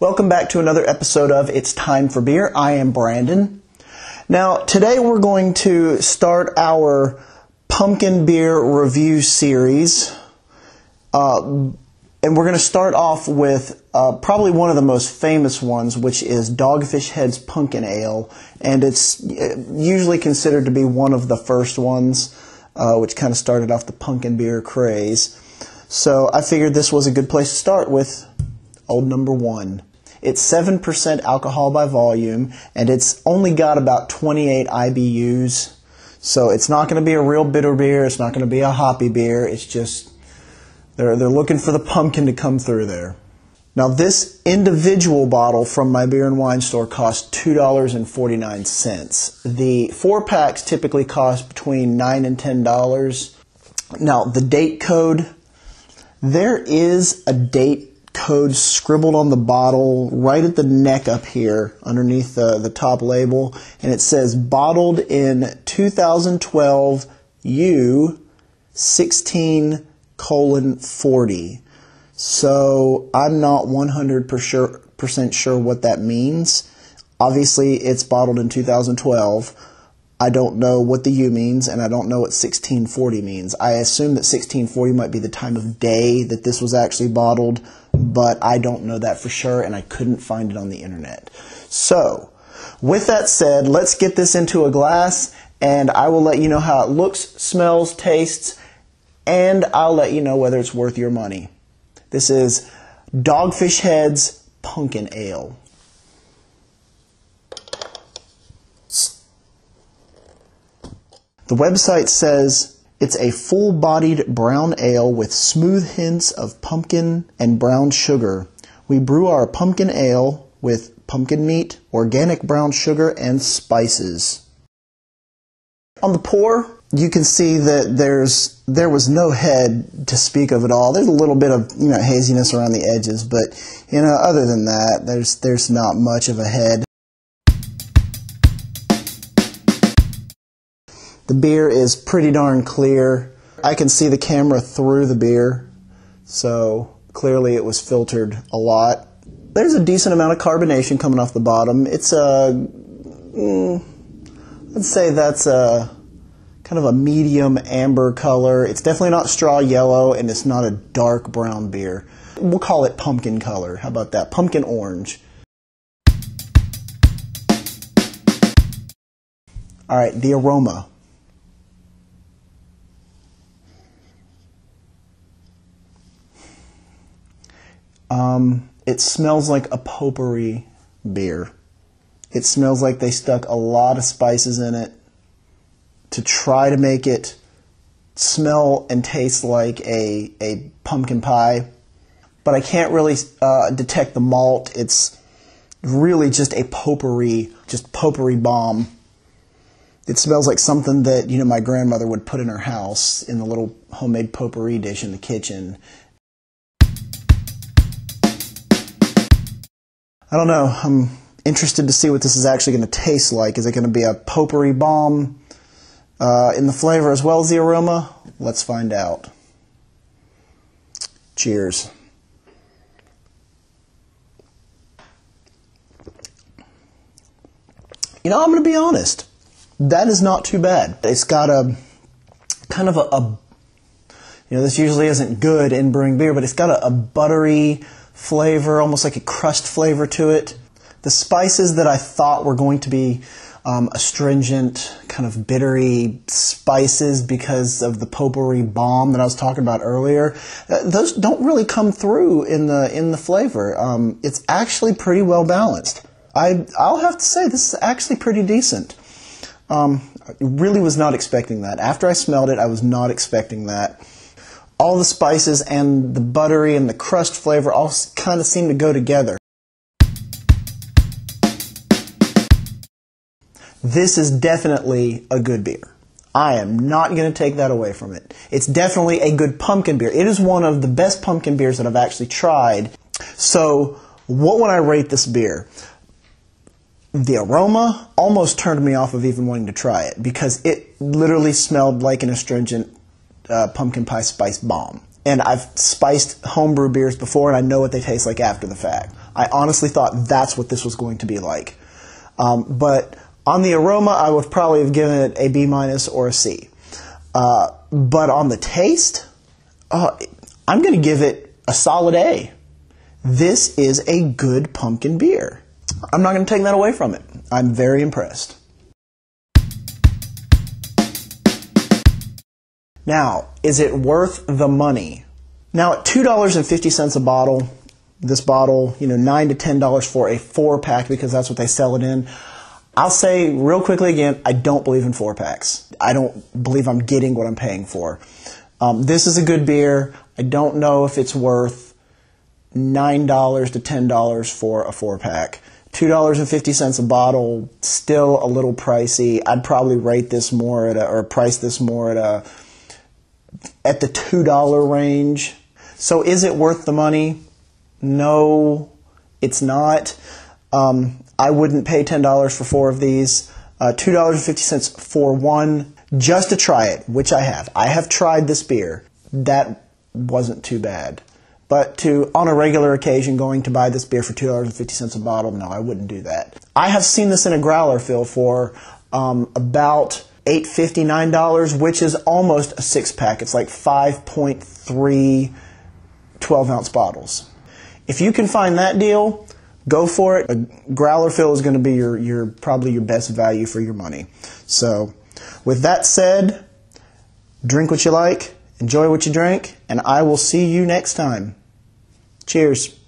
Welcome back to another episode of It's Time for Beer. I am Brandon. Now, today we're going to start our pumpkin beer review series. And we're going to start off with probably one of the most famous ones, which is Dogfish Head's Punkin Ale. And it's usually considered to be one of the first ones, which kind of started off the pumpkin beer craze. So I figured this was a good place to start with old number one. It's 7% alcohol by volume, and it's only got about 28 IBUs. So it's not going to be a real bitter beer. It's not going to be a hoppy beer. It's just, they're looking for the pumpkin to come through there. Now this individual bottle from my beer and wine store costs $2.49. The 4-packs typically cost between $9 and $10. Now the date code, there is a date code scribbled on the bottle right at the neck up here underneath the top label, and it says bottled in 2012 U16:40. So I'm not 100% sure what that means. Obviously it's bottled in 2012. I don't know what the U means, and I don't know what 1640 means. I assume that 1640 might be the time of day that this was actually bottled, but I don't know that for sure, and I couldn't find it on the internet. So, with that said, let's get this into a glass, and I will let you know how it looks, smells, tastes, and I'll let you know whether it's worth your money. This is Dogfish Head's Punkin Ale. The website says it's a full-bodied brown ale with smooth hints of pumpkin and brown sugar. We brew our pumpkin ale with pumpkin meat, organic brown sugar, and spices. On the pour, you can see that there was no head to speak of at all. There's a little bit of haziness around the edges, but other than that, there's not much of a head. The beer is pretty darn clear. I can see the camera through the beer, so clearly it was filtered a lot. There's a decent amount of carbonation coming off the bottom. It's I'd say that's a kind of a medium amber color. It's definitely not straw yellow, and it's not a dark brown beer. We'll call it pumpkin color. How about that? Pumpkin orange. All right, the aroma. It smells like a potpourri beer. It smells like they stuck a lot of spices in it to try to make it smell and taste like a pumpkin pie. But I can't really detect the malt. It's really just a potpourri bomb. It smells like something that my grandmother would put in her house in the little homemade potpourri dish in the kitchen. I don't know. I'm interested to see what this is actually going to taste like. Is it going to be a potpourri bomb in the flavor as well as the aroma? Let's find out. Cheers. I'm going to be honest. That is not too bad. It's got a kind of this usually isn't good in brewing beer, but it's got a buttery flavor, almost like a crust flavor to it. The spices that I thought were going to be astringent, kind of bittery spices because of the potpourri bomb that I was talking about earlier, those don't really come through in the flavor. It's actually pretty well balanced. I'll have to say this is actually pretty decent. I really was not expecting that. After I smelled it, I was not expecting that. All the spices and the buttery and the crust flavor all kind of seem to go together. This is definitely a good beer. I am not going to take that away from it. It's definitely a good pumpkin beer. It is one of the best pumpkin beers that I've actually tried. So, what would I rate this beer? The aroma almost turned me off of even wanting to try it because it literally smelled like an astringent pumpkin pie spice bomb. And I've spiced homebrew beers before, and I know what they taste like after the fact. I honestly thought that's what this was going to be like. But on the aroma, I would probably have given it a B- or a C. But on the taste, I'm going to give it a solid A. This is a good pumpkin beer. I'm not going to take that away from it. I'm very impressed. Now, is it worth the money? Now, at $2.50 a bottle, this bottle, $9 to $10 for a 4-pack because that's what they sell it in. I'll say real quickly again, I don't believe in 4-packs. I don't believe I'm getting what I'm paying for. This is a good beer. I don't know if it's worth $9 to $10 for a 4-pack. $2.50 a bottle, still a little pricey. I'd probably rate this more or price this more at the $2 range. So is it worth the money? No, it's not. I wouldn't pay $10 for 4 of these. $2.50 for one, just to try it, which I have. I have tried this beer. That wasn't too bad. But on a regular occasion, going to buy this beer for $2.50 a bottle, no, I wouldn't do that. I have seen this in a growler fill for about $8.50, $9, which is almost a 6-pack. It's like 5.3 12-ounce bottles. If you can find that deal, go for it. A growler fill is going to be probably your best value for your money. So, with that said, drink what you like, enjoy what you drink, and I will see you next time. Cheers.